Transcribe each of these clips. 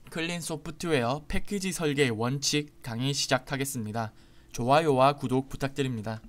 클린 소프트웨어 패키지 설계 원칙 강의 시작하겠습니다. 좋아요와 구독 부탁드립니다.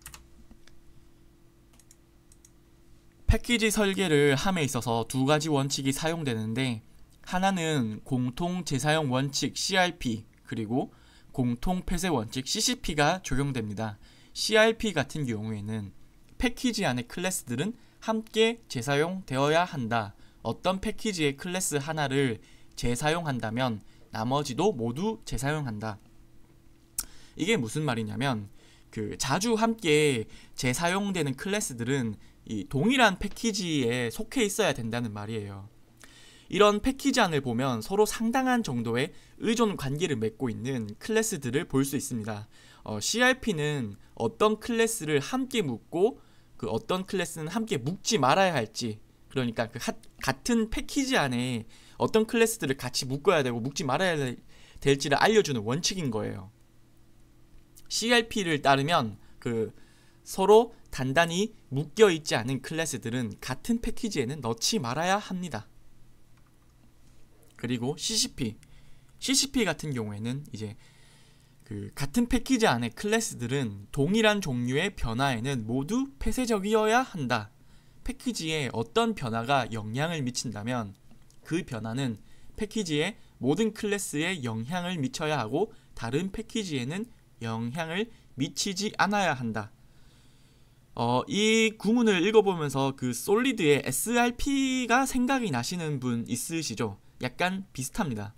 패키지 설계를 함에 있어서 두 가지 원칙이 사용되는데, 하나는 공통 재사용 원칙 CRP 그리고 공통 폐쇄 원칙 CCP가 적용됩니다. CRP 같은 경우에는 패키지 안의 클래스들은 함께 재사용되어야 한다. 어떤 패키지의 클래스 하나를 재사용한다면 나머지도 모두 재사용한다. 이게 무슨 말이냐면, 자주 함께 재사용되는 클래스들은 이 동일한 패키지에 속해 있어야 된다는 말이에요. 이런 패키지 안을 보면 서로 상당한 정도의 의존 관계를 맺고 있는 클래스들을 볼 수 있습니다. CRP는 어떤 클래스를 함께 묶고 어떤 클래스는 함께 묶지 말아야 할지, 그러니까 같은 패키지 안에 어떤 클래스들을 같이 묶어야 되고 묶지 말아야 될지를 알려주는 원칙인 거예요. CRP를 따르면 서로 단단히 묶여있지 않은 클래스들은 같은 패키지에는 넣지 말아야 합니다. 그리고 CCP 같은 경우에는 이제 같은 패키지 안의 클래스들은 동일한 종류의 변화에는 모두 폐쇄적이어야 한다. 패키지에 어떤 변화가 영향을 미친다면 그 변화는 패키지의 모든 클래스에 영향을 미쳐야 하고 다른 패키지에는 영향을 미치지 않아야 한다. 이 구문을 읽어보면서 솔리드의 SRP가 생각이 나시는 분 있으시죠? 약간 비슷합니다.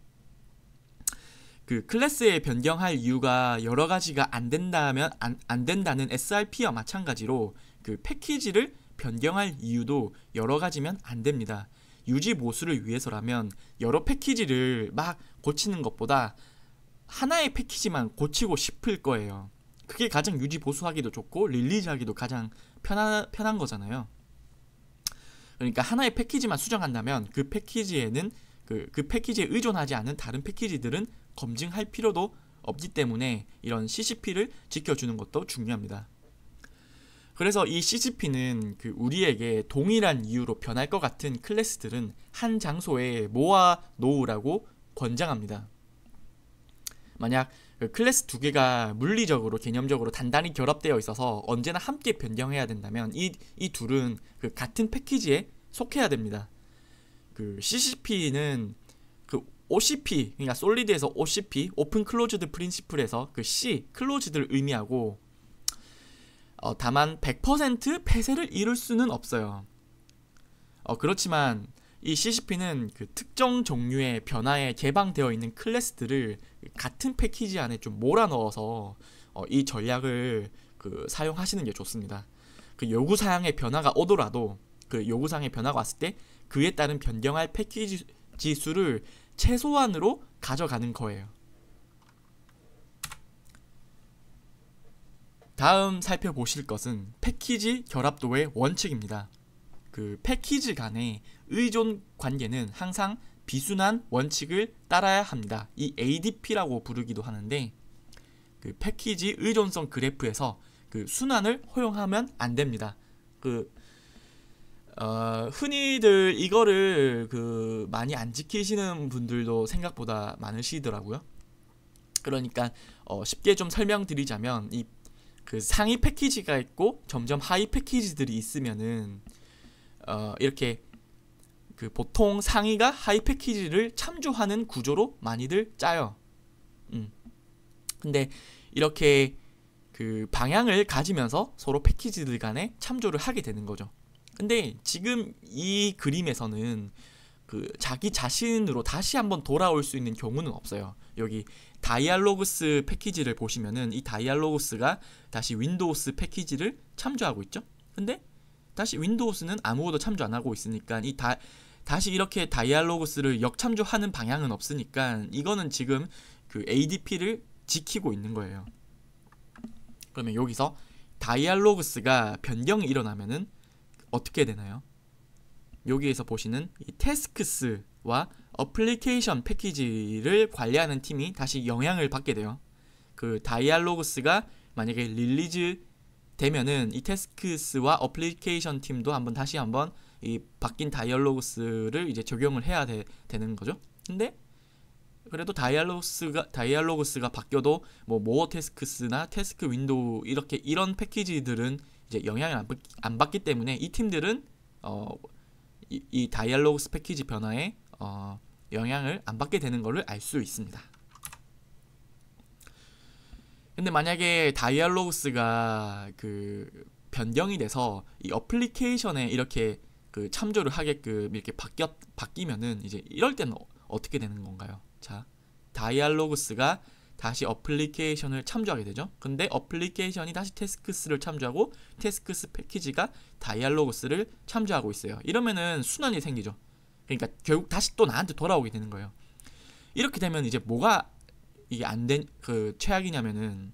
클래스에 변경할 이유가 여러 가지가 안 된다면 안 된다는 SRP와 마찬가지로 패키지를 변경할 이유도 여러 가지면 안 됩니다. 유지 보수를 위해서라면 여러 패키지를 막 고치는 것보다 하나의 패키지만 고치고 싶을 거예요. 그게 가장 유지 보수하기도 좋고 릴리즈하기도 가장 편한 거잖아요. 그러니까 하나의 패키지만 수정한다면 그 패키지에는 그 패키지에 의존하지 않은 다른 패키지들은 검증할 필요도 없기 때문에 이런 CCP를 지켜주는 것도 중요합니다. 그래서 이 CCP는 우리에게 동일한 이유로 변할 것 같은 클래스들은 한 장소에 모아 놓으라고 권장합니다. 만약 클래스 두 개가 물리적으로 개념적으로 단단히 결합되어 있어서 언제나 함께 변경해야 된다면 이 둘은 같은 패키지에 속해야 됩니다. CCP는 OCP, 그러니까 솔리드에서 OCP, 오픈 클로즈드 프린시플에서 C, 클로즈드를 의미하고, 다만 100% 폐쇄를 이룰 수는 없어요. 그렇지만 이 CCP는 특정 종류의 변화에 개방되어 있는 클래스들을 같은 패키지 안에 좀 몰아넣어서 이 전략을 사용하시는 게 좋습니다. 요구사항의 변화가 오더라도 요구사항의 변화가 왔을 때 그에 따른 변경할 패키지 수를 최소한으로 가져가는 거예요. 다음 살펴보실 것은 패키지 결합도의 원칙입니다. 패키지 간의 의존 관계는 항상 비순환 원칙을 따라야 합니다. 이 ADP라고 부르기도 하는데, 패키지 의존성 그래프에서 순환을 허용하면 안 됩니다. 흔히들 이거를 많이 안 지키시는 분들도 생각보다 많으시더라고요. 그러니까 쉽게 좀 설명드리자면, 상위 패키지가 있고 점점 하위 패키지들이 있으면은 이렇게 보통 상위가 하위 패키지를 참조하는 구조로 많이들 짜요. 근데 이렇게 방향을 가지면서 서로 패키지들 간에 참조를 하게 되는 거죠. 근데 지금 이 그림에서는 자기 자신으로 다시 한번 돌아올 수 있는 경우는 없어요. 여기 다이알로그스 패키지를 보시면은 이 다이알로그스가 다시 윈도우스 패키지를 참조하고 있죠. 근데 다시 윈도우스는 아무것도 참조 안 하고 있으니까 다시 이렇게 다이알로그스를 역참조하는 방향은 없으니까 이거는 지금 ADP를 지키고 있는 거예요. 그러면 여기서 다이알로그스가 변경이 일어나면은 어떻게 되나요? 여기에서 보시는 이 태스크스와 어플리케이션 패키지를 관리하는 팀이 다시 영향을 받게 돼요. 다이알로그스가 만약에 릴리즈 되면은 이 태스크스와 어플리케이션 팀도 다시 한번 이 바뀐 다이얼로그스를 이제 적용을 해야 되는 거죠. 근데 그래도 다이알로그스가 바뀌어도 뭐 모어 태스크스나 태스크 윈도우 이런 패키지들은 이제 영향을 안 받기 때문에 이 팀들은 이 다이알로그스 패키지 변화에 영향을 안 받게 되는 것을 알 수 있습니다. 근데 만약에 다이알로그스가 그 변경이 돼서 이 어플리케이션에 이렇게 그 참조를 하게끔 이렇게 바뀌면은 이제 이럴 때는 어떻게 되는 건가요? 자, 다이알로그스가 다시 어플리케이션을 참조하게 되죠. 근데 어플리케이션이 다시 태스크스를 참조하고 태스크스 패키지가 다이알로그스를 참조하고 있어요. 이러면은 순환이 생기죠. 그러니까 결국 다시 또 나한테 돌아오게 되는 거예요. 이렇게 되면 이제 뭐가 이게 안 된 그 최악이냐면은,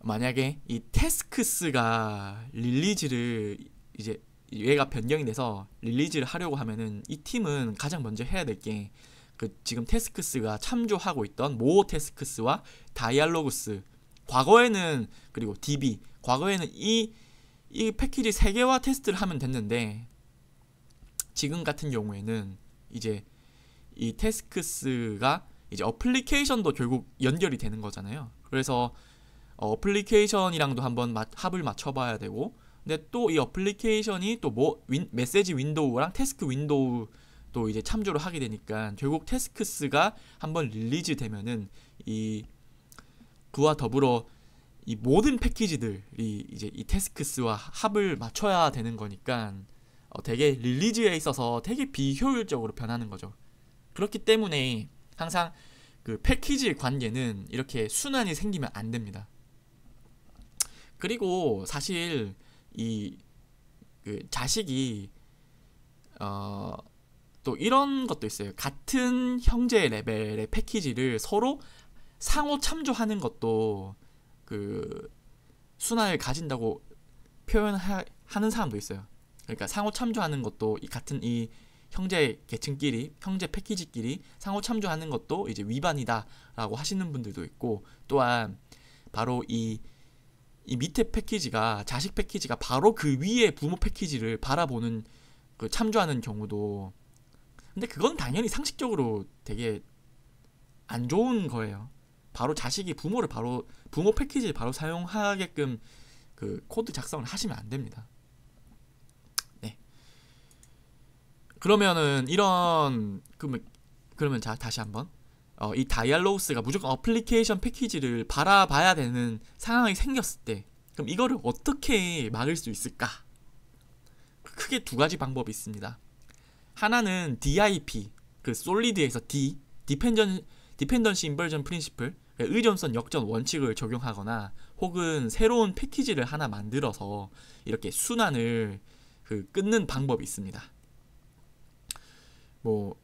만약에 이 태스크스가 릴리즈를 이제 얘가 변경이 돼서 릴리즈를 하려고 하면은 이 팀은 가장 먼저 해야 될 게 그 지금 태스크스가 참조하고 있던 모어 태스크스와 다이알로그스, 과거에는, 그리고 DB, 과거에는 이 패키지 3개와 테스트를 하면 됐는데, 지금 같은 경우에는 이제 이 태스크스가 이제 어플리케이션도 결국 연결이 되는 거잖아요. 그래서 어플리케이션이랑도 한번 합을 맞춰봐야 되고, 근데 또 이 어플리케이션이 또 메시지 윈도우랑 태스크 윈도우도 이제 참조를 하게 되니까 결국 태스크스가 한번 릴리즈 되면은 그와 더불어 이 모든 패키지들이 이제 이 태스크스와 합을 맞춰야 되는 거니까 되게 릴리즈에 있어서 되게 비효율적으로 변하는 거죠. 그렇기 때문에 항상 그 패키지 관계는 이렇게 순환이 생기면 안 됩니다. 그리고 사실 그 자식이 또 이런 것도 있어요. 같은 형제 레벨의 패키지를 서로 상호 참조하는 것도 그 순환을 가진다고 표현하는 사람도 있어요. 그러니까 상호 참조하는 것도 같은 이 형제 계층끼리, 형제 패키지끼리 상호 참조하는 것도 이제 위반이다라고 하시는 분들도 있고, 또한 바로 이 밑에 패키지가, 자식 패키지가 바로 그 위에 부모 패키지를 바라보는 그 참조하는 경우도, 근데 그건 당연히 상식적으로 되게 안 좋은 거예요. 바로 자식이 부모 패키지를 바로 사용하게끔 그 코드 작성을 하시면 안 됩니다. 네. 그러면은 그러면 자, 다시 한번 이 다이알로그스가 무조건 어플리케이션 패키지를 바라봐야 되는 상황이 생겼을 때, 그럼 이거를 어떻게 막을 수 있을까? 크게 2가지 방법이 있습니다. 하나는 DIP, 그 솔리드에서 디펜던시 인버전 프린시플, 의존성 역전 원칙을 적용하거나, 혹은 새로운 패키지를 하나 만들어서 이렇게 순환을 끊는 방법이 있습니다. 뭐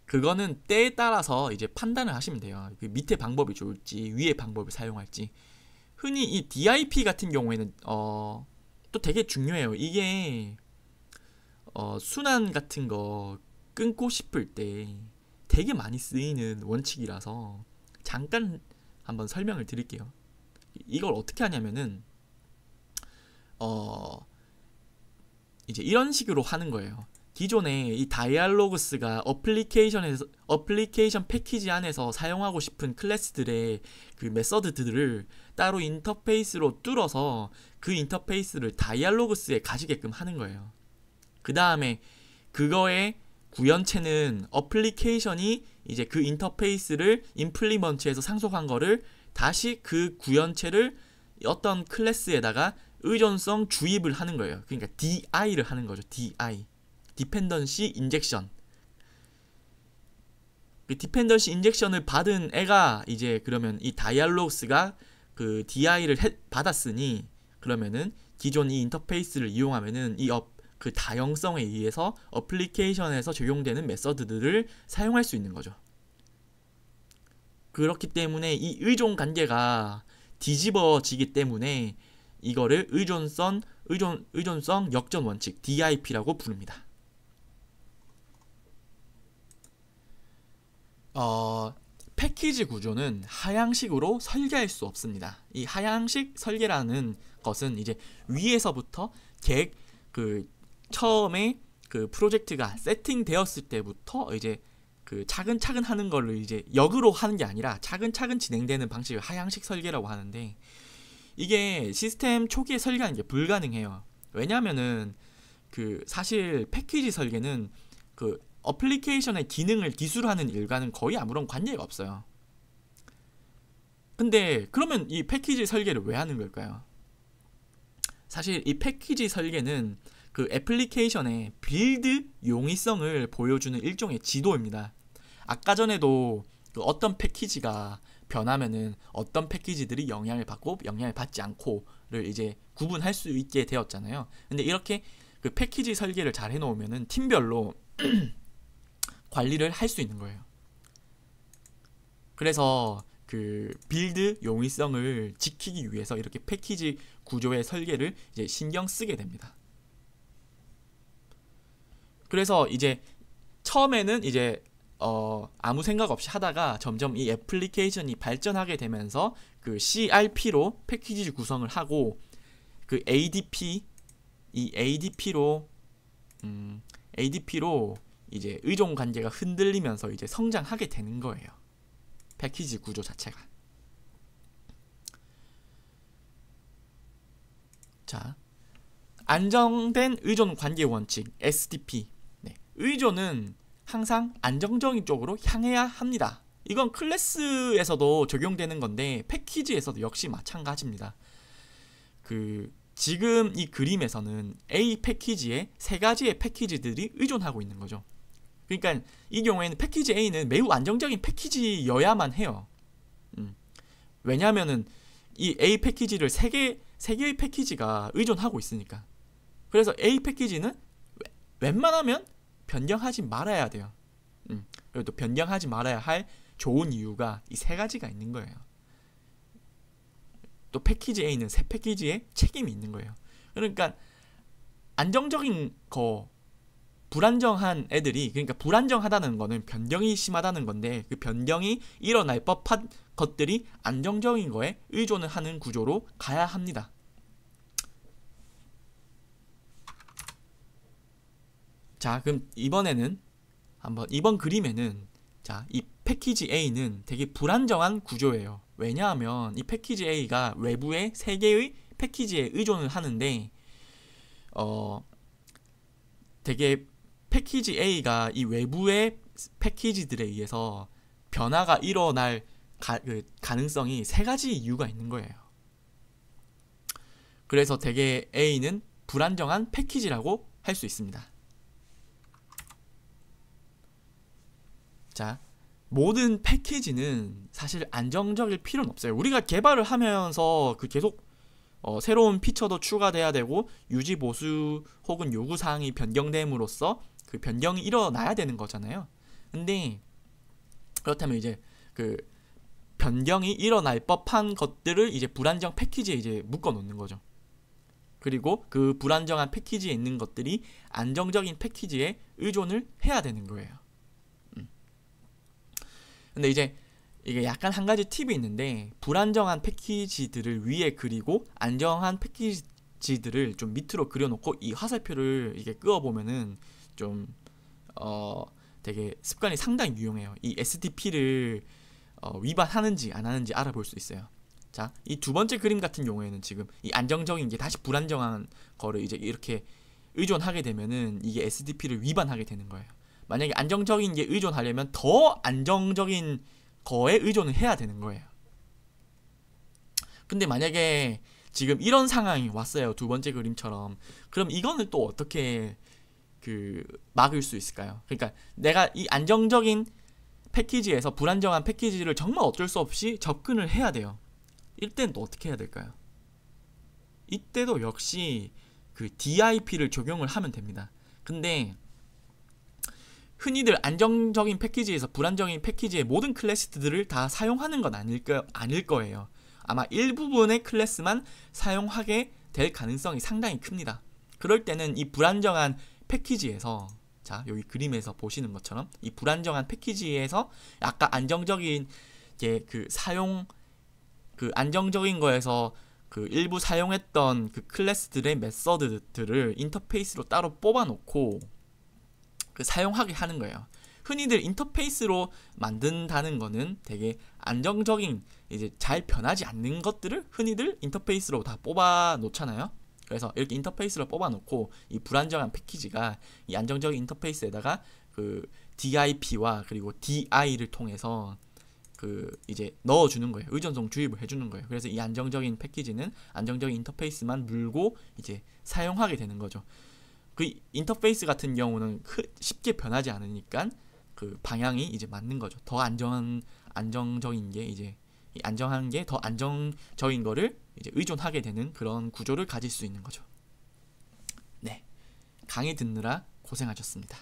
그거는 때에 따라서 이제 판단을 하시면 돼요. 그 밑에 방법이 좋을지 위에 방법을 사용할지. 흔히 이 DIP 같은 경우에는 또 되게 중요해요. 이게 순환 같은 거 끊고 싶을 때 되게 많이 쓰이는 원칙이라서 잠깐 한번 설명을 드릴게요. 이걸 어떻게 하냐면은 이제 이런 식으로 하는 거예요. 기존에 이 다이알로그스가 어플리케이션 패키지 안에서 사용하고 싶은 클래스들의 그 메서드들을 따로 인터페이스로 뚫어서 그 인터페이스를 다이알로그스에 가지게끔 하는 거예요. 그 다음에 그거의 구현체는 어플리케이션이 이제 그 인터페이스를 임플리먼트해서 상속한 거를 다시 그 구현체를 어떤 클래스에다가 의존성 주입을 하는 거예요. 그러니까 DI를 하는 거죠. DI. 디펜던시 인젝션. 그 디펜던시 인젝션을 받은 애가 이제 그러면 이 다이알로그스가 그 DI를 받았으니, 그러면은 기존 이 인터페이스를 이용하면은 그 다형성에 의해서 어플리케이션에서 적용되는 메서드들을 사용할 수 있는 거죠. 그렇기 때문에 이 의존 관계가 뒤집어지기 때문에 이거를 의존성 역전 원칙 DIP라고 부릅니다. 패키지 구조는 하향식으로 설계할 수 없습니다. 이 하향식 설계라는 것은 이제 위에서부터 처음에 그 프로젝트가 세팅되었을 때부터 이제 그 차근차근 하는 거를 이제 역으로 하는 게 아니라 차근차근 진행되는 방식을 하향식 설계라고 하는데, 이게 시스템 초기에 설계하는 게 불가능해요. 왜냐하면은 그 사실 패키지 설계는 그 어플리케이션의 기능을 기술하는 일과는 거의 아무런 관계가 없어요. 근데 그러면 이 패키지 설계를 왜 하는 걸까요? 사실 이 패키지 설계는 그 애플리케이션의 빌드 용이성을 보여주는 일종의 지도입니다. 아까 전에도 그 어떤 패키지가 변하면은 어떤 패키지들이 영향을 받고 영향을 받지 않고를 이제 구분할 수 있게 되었잖아요. 근데 이렇게 그 패키지 설계를 잘 해놓으면은 팀별로 관리를 할 수 있는 거예요. 그래서 그 빌드 용이성을 지키기 위해서 이렇게 패키지 구조의 설계를 이제 신경 쓰게 됩니다. 그래서 이제 처음에는 이제 아무 생각 없이 하다가 점점 이 애플리케이션이 발전하게 되면서 그 CRP로 패키지 구성을 하고, 그 ADP 이 ADP로 이제 의존 관계가 흔들리면서 이제 성장하게 되는 거예요. 패키지 구조 자체가. 자, 안정된 의존 관계 원칙 SDP. 네, 의존은 항상 안정적인 쪽으로 향해야 합니다. 이건 클래스에서도 적용되는 건데 패키지에서도 역시 마찬가지입니다. 그 지금 이 그림에서는 A 패키지에 세 가지의 패키지들이 의존하고 있는 거죠. 그러니까 이 경우에는 패키지 A는 매우 안정적인 패키지여야만 해요. 왜냐하면은 이 A 패키지를 세 개의 패키지가 의존하고 있으니까. 그래서 A 패키지는 웬만하면 변경하지 말아야 돼요. 그리고 또 변경하지 말아야 할 좋은 이유가 이 세 가지가 있는 거예요. 또 패키지 A는 새 패키지에 책임이 있는 거예요. 그러니까 안정적인 거, 불안정한 애들이, 그러니까 불안정하다는 거는 변경이 심하다는 건데, 그 변경이 일어날 법한 것들이 안정적인 거에 의존을 하는 구조로 가야 합니다. 자, 그럼 이번에는 한번 이번 그림에는 자, 이 패키지 A는 되게 불안정한 구조예요. 왜냐하면 이 패키지 A가 외부의 세 개의 패키지에 의존을 하는데 되게 패키지 A가 이 외부의 패키지들에 의해서 변화가 일어날 가능성이 세 가지 이유가 있는 거예요. 그래서 되게 A는 불안정한 패키지라고 할 수 있습니다. 자, 모든 패키지는 사실 안정적일 필요는 없어요. 우리가 개발을 하면서 그 계속 새로운 피처도 추가돼야 되고 유지 보수 혹은 요구사항이 변경됨으로써 그 변경이 일어나야 되는 거잖아요. 근데 그렇다면 이제 그 변경이 일어날 법한 것들을 이제 불안정 패키지에 이제 묶어 놓는 거죠. 그리고 그 불안정한 패키지에 있는 것들이 안정적인 패키지에 의존을 해야 되는 거예요. 근데 이제 이게 약간 한 가지 팁이 있는데, 불안정한 패키지들을 위에 그리고 안정한 패키지들을 좀 밑으로 그려놓고 이 화살표를 이게 그어보면은 좀 되게 습관이 상당히 유용해요. 이 STP를 위반하는지 안 하는지 알아볼 수 있어요. 자, 이 두 번째 그림 같은 경우에는 지금 이 안정적인 게 다시 불안정한 거를 이제 이렇게 의존하게 되면은 이게 STP를 위반하게 되는 거예요. 만약에 안정적인 게 의존하려면 더 안정적인 거에 의존을 해야 되는 거예요. 근데 만약에 지금 이런 상황이 왔어요. 두 번째 그림처럼. 그럼 이거는 또 어떻게 막을 수 있을까요? 그러니까 내가 이 안정적인 패키지에서 불안정한 패키지를 정말 어쩔 수 없이 접근을 해야 돼요. 이때는 또 어떻게 해야 될까요? 이때도 역시 그 DIP를 적용을 하면 됩니다. 근데 흔히들 안정적인 패키지에서 불안정인 패키지의 모든 클래스들을 다 사용하는 건 아닐 거예요. 아마 일부분의 클래스만 사용하게 될 가능성이 상당히 큽니다. 그럴 때는 이 불안정한 패키지에서, 자, 여기 그림에서 보시는 것처럼 이 불안정한 패키지에서 아까 안정적인 안정적인 거에서 그 일부 사용했던 그 클래스들의 메서드들을 인터페이스로 따로 뽑아놓고 사용하게 하는 거예요. 흔히들 인터페이스로 만든다는 거는 되게 안정적인 이제 잘 변하지 않는 것들을 흔히들 인터페이스로 다 뽑아 놓잖아요. 그래서 이렇게 인터페이스로 뽑아 놓고 이 불안정한 패키지가 이 안정적인 인터페이스에다가 그 DIP와 그리고 DI를 통해서 그 이제 넣어주는 거예요. 의존성 주입을 해주는 거예요. 그래서 이 안정적인 패키지는 안정적인 인터페이스만 물고 이제 사용하게 되는 거죠. 그 인터페이스 같은 경우는 쉽게 변하지 않으니까 그 방향이 이제 맞는 거죠. 더 안정적인 게 이제 안정한 게 더 안정적인 거를 이제 의존하게 되는 그런 구조를 가질 수 있는 거죠. 네, 강의 듣느라 고생하셨습니다.